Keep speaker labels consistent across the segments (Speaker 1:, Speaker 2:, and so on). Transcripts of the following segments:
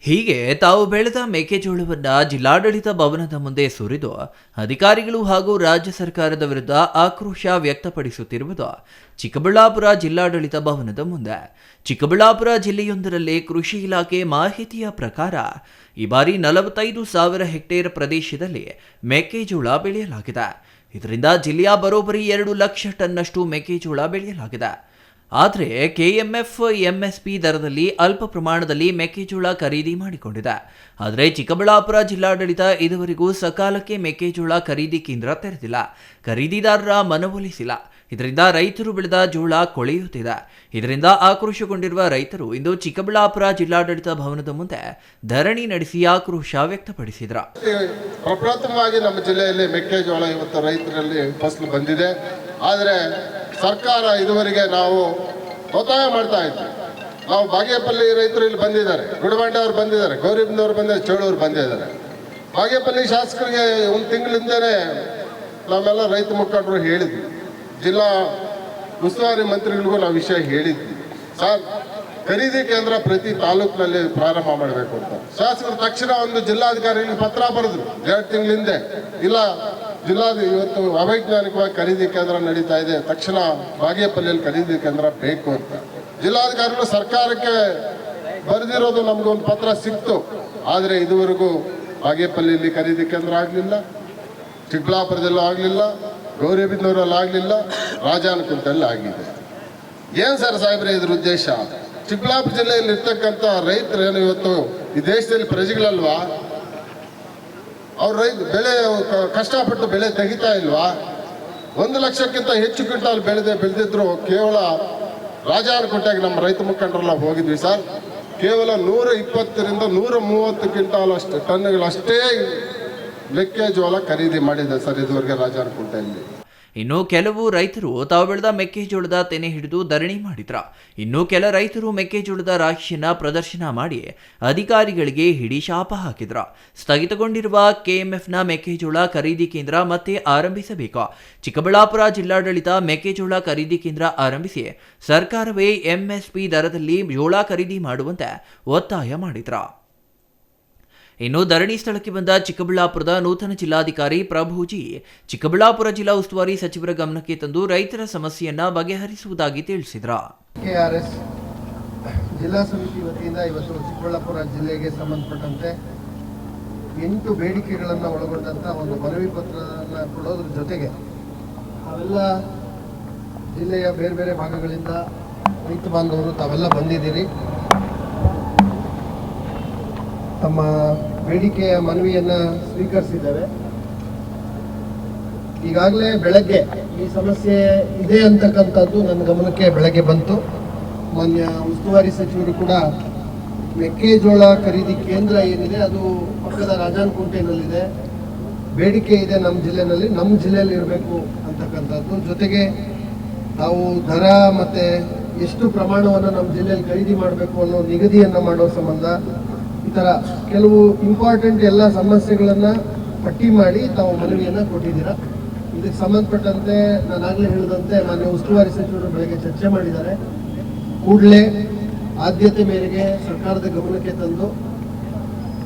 Speaker 1: ಹೀಗೆ ತಾವು ಬೆಳೆದ ಮೆಕ್ಕೆಜೋಳವನ್ನ ಜಿಲ್ಲಾಡಳಿತ ಭವನದ ಮುಂದೆ ಸುರಿದು ಅಧಿಕಾರಿಗಳು ಹಾಗೂ ರಾಜ್ಯ ಸರ್ಕಾರದ ವಿರುದ್ಧ ಆಕ್ರೋಶ ವ್ಯಕ್ತಪಡಿಸುತ್ತಿರುವುದು ಚಿಕ್ಕಬಳ್ಳಾಪುರ ಜಿಲ್ಲಾಡಳಿತ ಭವನದ ಮುಂದೆ. ಚಿಕ್ಕಬಳ್ಳಾಪುರ ಜಿಲ್ಲೆಯೊಂದರಲ್ಲಿ ಕೃಷಿ ಇಲಾಖೆ ಮಾಹಿತಿಯ ಪ್ರಕಾರ ಈ ಬಾರಿ 45,000 ಹೆಕ್ಟೇರ್ ಪ್ರದೇಶದಲ್ಲಿ ಮೆಕ್ಕೆಜೋಳ ಬೆಳೆಯಲಾಗಿದೆ. ಇದರಿಂದ ಜಿಲ್ಲೆಯ ಬರೋಬ್ಬರಿ 2 ಲಕ್ಷ ಟನ್ನಷ್ಟು ಮೆಕ್ಕೆಜೋಳ ಬೆಳೆಯಲಾಗಿದೆ. ಆದರೆ ಕೆಎಂಎಫ್ ಎಂಎಸ್ಪಿ ದರದಲ್ಲಿ ಅಲ್ಪ ಪ್ರಮಾಣದಲ್ಲಿ ಮೆಕ್ಕೆಜೋಳ ಖರೀದಿ ಮಾಡಿಕೊಂಡಿದೆ. ಆದರೆ ಚಿಕ್ಕಬಳ್ಳಾಪುರ ಜಿಲ್ಲಾಡಳಿತ ಇದುವರೆಗೂ ಸಕಾಲಕ್ಕೆ ಮೆಕ್ಕೆಜೋಳ ಖರೀದಿ ಕೇಂದ್ರ ತೆರೆದಿಲ್ಲ, ಖರೀದಿದಾರರ ಮನವೊಲಿಸಿಲ್ಲ. ಇದರಿಂದ ರೈತರು ಬೆಳೆದ ಜೋಳ ಕೊಳೆಯುತ್ತಿದೆ. ಇದರಿಂದ ಆಕ್ರೋಶಗೊಂಡಿರುವ ರೈತರು ಇಂದು ಚಿಕ್ಕಬಳ್ಳಾಪುರ ಜಿಲ್ಲಾಡಳಿತ ಭವನದ ಮುಂದೆ ಧರಣಿ ನಡೆಸಿ ಆಕ್ರೋಶ ವ್ಯಕ್ತಪಡಿಸಿದರು.
Speaker 2: ಪ್ರಪ್ರಥಮವಾಗಿ ನಮ್ಮ ಜಿಲ್ಲೆಯಲ್ಲಿ ಮೆಕ್ಕೆಜೋಳ ಇವತ್ತು ರೈತರಲ್ಲಿ ಫಸಲು ಬಂದಿದೆ. ಆದರೆ ಸರ್ಕಾರ ಇದುವರೆಗೆ ನಾವು ಒತ್ತಾಯ ಮಾಡ್ತಾ ಇದ್ವಿ. ನಾವು ಬಾಗೇಪಲ್ಲಿ ರೈತರು ಇಲ್ಲಿ ಬಂದಿದ್ದಾರೆ, ಗುಡಬಂಡೆ ಅವರು ಬಂದಿದ್ದಾರೆ, ಗೌರಿಬಿದನೂರು ಬಂದಿದ್ದಾರೆ, ಚೋಳೂರು ಬಂದಿದ್ದಾರೆ. ಬಾಗೇಪಲ್ಲಿ ಶಾಸಕರಿಗೆ ಒಂದು ತಿಂಗಳಿಂದಲೇ ನಾವೆಲ್ಲ ರೈತ ಮುಖಂಡರು ಹೇಳಿದ್ವಿ, ಜಿಲ್ಲಾ ಉಸ್ತುವಾರಿ ಮಂತ್ರಿಗಳಿಗೂ ನಾವು ವಿಷಯ ಹೇಳಿದ್ವಿ. ಸರ್, ಖರೀದಿ ಕೇಂದ್ರ ಪ್ರತಿ ತಾಲೂಕಿನಲ್ಲಿ ಪ್ರಾರಂಭ ಮಾಡಬೇಕು ಅಂತ ಶಾಸಕರು ತಕ್ಷಣ ಒಂದು ಜಿಲ್ಲಾಧಿಕಾರಿಗಳಿಗೆ ಪತ್ರ ಬರೆದ್ರು 2 ತಿಂಗಳ ಹಿಂದೆ. ಇಲ್ಲ, ಇವತ್ತು ಅವೈಜ್ಞಾನಿಕವಾಗಿ ಖರೀದಿ ಕೇಂದ್ರ ನಡೀತಾ ಇದೆ, ತಕ್ಷಣ ಬಾಗೇಪಲ್ಲಿಯಲ್ಲಿ ಖರೀದಿ ಕೇಂದ್ರ ಬೇಕು ಅಂತ ಜಿಲ್ಲಾಧಿಕಾರಿಗಳು ಸರ್ಕಾರಕ್ಕೆ ಬರೆದಿರೋದು ನಮಗೊಂದು ಪತ್ರ ಸಿಕ್ತು. ಆದರೆ ಇದುವರೆಗೂ ಬಾಗೇಪಲ್ಲಿಯಲ್ಲಿ ಖರೀದಿ ಕೇಂದ್ರ ಆಗಲಿಲ್ಲ, ಚಿಕ್ಕಬಳ್ಳಾಪುರದಲ್ಲೂ ಆಗಲಿಲ್ಲ, ಗೌರಿಬಿದನೂರಲ್ಲಿ ಆಗಲಿಲ್ಲ, ರಾಜಾನಕುಂಟಲ್ಲಿ ಆಗಿದೆ. ಏನು ಸರ್ ಸಾಹೇಬ್ರೆ ಇದ್ರ ಉದ್ದೇಶ? ಚಿಕ್ಕಬಳ್ಳಾಪುರ ಜಿಲ್ಲೆಯಲ್ಲಿ ಇರ್ತಕ್ಕಂಥ ರೈತರೇನು ಇವತ್ತು ಈ ದೇಶದಲ್ಲಿ ಪ್ರಜೆಗಳಲ್ವಾ? ಅವ್ರ ರೈತ ಬೆಳೆ ಕಷ್ಟಪಟ್ಟು ಬೆಳೆ ತೆಗಿತಾ ಇಲ್ವಾ? 1 ಲಕ್ಷಕ್ಕಿಂತ ಹೆಚ್ಚು ಕ್ವಿಂಟಾಲ್ ಬೆಳೆದಿದ್ರು ಕೇವಲ ರಾಜಾನಕುಂಟೆಗೆ ನಮ್ಮ ರೈತ ಮುಖಂಡರೆಲ್ಲ ಹೋಗಿದ್ವಿ ಸರ್. ಕೇವಲ 120ರಿಂದ 130 ಕ್ವಿಂಟಾಲ್ ಅಷ್ಟು ಟನ್ಗಳಷ್ಟೇ ಮೆಕ್ಕೆಜೋಳ ಖರೀದಿ ಮಾಡಿದೆ ಸರ್ ಇದುವರೆಗೆ ರಾಜಾನಕುಂಟೆಯಲ್ಲಿ.
Speaker 1: ಇನ್ನು ಕೆಲವು ರೈತರು ತಾವು ಬೆಳೆದ ಮೆಕ್ಕೆಜೋಳದ ತೆನೆ ಹಿಡಿದು ಧರಣಿ ಮಾಡಿದ್ರ. ಇನ್ನು ಕೆಲ ರೈತರು ಮೆಕ್ಕೆಜೋಳದ ರಾಶಿಯನ್ನ ಪ್ರದರ್ಶನ ಮಾಡಿ ಅಧಿಕಾರಿಗಳಿಗೆ ಹಿಡಿ ಶಾಪ ಹಾಕಿದ್ರ. ಸ್ಥಗಿತಗೊಂಡಿರುವ ಕೆಎಂಎಫ್ನ ಮೆಕ್ಕೆಜೋಳ ಖರೀದಿ ಕೇಂದ್ರ ಮತ್ತೆ ಆರಂಭಿಸಬೇಕು. ಚಿಕ್ಕಬಳ್ಳಾಪುರ ಜಿಲ್ಲಾಡಳಿತ ಮೆಕ್ಕೆಜೋಳ ಖರೀದಿ ಕೇಂದ್ರ ಆರಂಭಿಸಿ ಸರ್ಕಾರವೇ ಎಂಎಸ್ಪಿ ದರದಲ್ಲಿ ಜೋಳ ಖರೀದಿ ಮಾಡುವಂತೆ ಒತ್ತಾಯ ಮಾಡಿದ್ರ. ಇನ್ನು ಧರಣಿ ಸ್ಥಳಕ್ಕೆ ಬಂದ ಚಿಕ್ಕಬಳ್ಳಾಪುರದ ನೂತನ ಜಿಲ್ಲಾಧಿಕಾರಿ ಪ್ರಭುಜಿ ಚಿಕ್ಕಬಳ್ಳಾಪುರ ಜಿಲ್ಲಾ ಉಸ್ತುವಾರಿ ಸಚಿವರ ಗಮನಕ್ಕೆ ತಂದು ರೈತರ ಸಮಸ್ಯೆಯನ್ನ ಬಗೆಹರಿಸುವುದಾಗಿ ತಿಳಿಸಿದರು.
Speaker 3: ಕೆಆರ್ಎಸ್ ಜಿಲ್ಲಾ ಸಮಿತಿ ವತಿಯಿಂದ ಇವತ್ತು ಚಿಕ್ಕಬಳ್ಳಾಪುರ ಜಿಲ್ಲೆಗೆ ಸಂಬಂಧಪಟ್ಟಂತೆ 8 ಬೇಡಿಕೆಗಳನ್ನು ಒಳಗೊಂಡಂತ ಒಂದು ಮನವಿ ಪತ್ರವನ್ನು ಕೊಡೋದ್ರ ಜೊತೆಗೆ ಅವೆಲ್ಲ ಜಿಲ್ಲೆಯ ಬೇರೆ ಬೇರೆ ಭಾಗಗಳಿಂದ ರೈತ ಬಾಂಧವರು ತಾವೆಲ್ಲ ಬಂದಿದ್ದೀರಿ. ತಮ್ಮ ಬೇಡಿಕೆಯ ಮನವಿಯನ್ನು ಸ್ವೀಕರಿಸಿದ್ದೇವೆ. ಈಗಾಗಲೇ ಬೆಳಗ್ಗೆ ಈ ಸಮಸ್ಯೆ ಇದೆ ಅಂತಕ್ಕಂಥದ್ದು ನನ್ನ ಗಮನಕ್ಕೆ ಬೆಳಗ್ಗೆ ಬಂತು. ಮಾನ್ಯ ಉಸ್ತುವಾರಿ ಸಚಿವರು ಕೂಡ ಮೆಕ್ಕೆಜೋಳ ಖರೀದಿ ಕೇಂದ್ರ ಏನಿದೆ ಅದು ಪಕ್ಕದ ರಾಜಾನಕುಂಟೆನಲ್ಲಿದೆ, ಬೇಡಿಕೆ ಇದೆ ನಮ್ಮ ಜಿಲ್ಲೆಯಲ್ಲಿ ಇರಬೇಕು ಅಂತಕ್ಕಂಥದ್ದು. ಜೊತೆಗೆ ನಾವು ದರ ಮತ್ತು ಎಷ್ಟು ಪ್ರಮಾಣವನ್ನು ನಮ್ಮ ಜಿಲ್ಲೆಯಲ್ಲಿ ಖರೀದಿ ಮಾಡಬೇಕು ಅನ್ನೋ ನಿಗದಿಯನ್ನು ಮಾಡೋ ಸಂಬಂಧ ಈ ಥರ ಕೆಲವು ಇಂಪಾರ್ಟೆಂಟ್ ಎಲ್ಲ ಸಮಸ್ಯೆಗಳನ್ನು ಪಟ್ಟಿ ಮಾಡಿ ತಾವು ಮನವಿಯನ್ನು ಕೊಟ್ಟಿದ್ದೀರಾ. ಇದಕ್ಕೆ ಸಂಬಂಧಪಟ್ಟಂತೆ ನಾನಾಗಲೇ ಹೇಳಿದಂತೆ ಮಾನ್ಯ ಉಸ್ತುವಾರಿ ಸಚಿವರು ಬೆಳಗ್ಗೆ ಚರ್ಚೆ ಮಾಡಿದ್ದಾರೆ. ಕೂಡಲೇ ಆದ್ಯತೆ ಮೇರೆಗೆ ಸರ್ಕಾರದ ಗಮನಕ್ಕೆ ತಂದು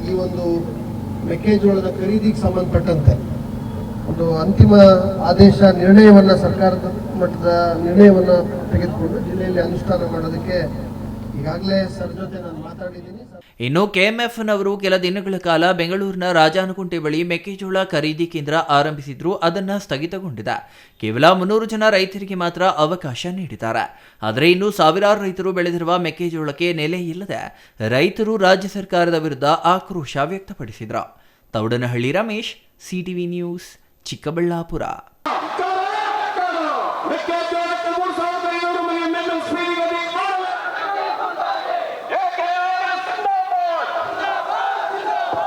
Speaker 3: ಈ ಒಂದು ಮೆಕ್ಕೆಜೋಳದ ಖರೀದಿಗೆ ಸಂಬಂಧಪಟ್ಟಂತೆ ಒಂದು ಅಂತಿಮ ಆದೇಶ ನಿರ್ಣಯವನ್ನು ಸರ್ಕಾರದ ಮಟ್ಟದ ನಿರ್ಣಯವನ್ನು ತೆಗೆದುಕೊಂಡು ಜಿಲ್ಲೆಯಲ್ಲಿ ಅನುಷ್ಠಾನ ಮಾಡೋದಕ್ಕೆ ಈಗಾಗಲೇ ಸರ್ ಜೊತೆ ನಾನು ಮಾತಾಡಿದ್ದೀನಿ.
Speaker 1: ಇನ್ನು ಕೆಎಂಎಫ್ನವರು ಕೆಲ ದಿನಗಳ ಕಾಲ ಬೆಂಗಳೂರಿನ ರಾಜಾನಕುಂಟೆ ಬಳಿ ಮೆಕ್ಕೆಜೋಳ ಖರೀದಿ ಕೇಂದ್ರ ಆರಂಭಿಸಿದ್ರು, ಅದನ್ನು ಸ್ಥಗಿತಗೊಂಡಿದೆ. ಕೇವಲ 300 ಜನ ರೈತರಿಗೆ ಮಾತ್ರ ಅವಕಾಶ ನೀಡಿದ್ದಾರೆ. ಆದರೆ ಇನ್ನು ಸಾವಿರಾರು ರೈತರು ಬೆಳೆದಿರುವ ಮೆಕ್ಕೆಜೋಳಕ್ಕೆ ನೆಲೆ ಇಲ್ಲದೆ ರೈತರು ರಾಜ್ಯ ಸರ್ಕಾರದ ವಿರುದ್ಧ ಆಕ್ರೋಶ ವ್ಯಕ್ತಪಡಿಸಿದರು. Thoudanahalli Ramesh, CTV news, Chikkaballapur.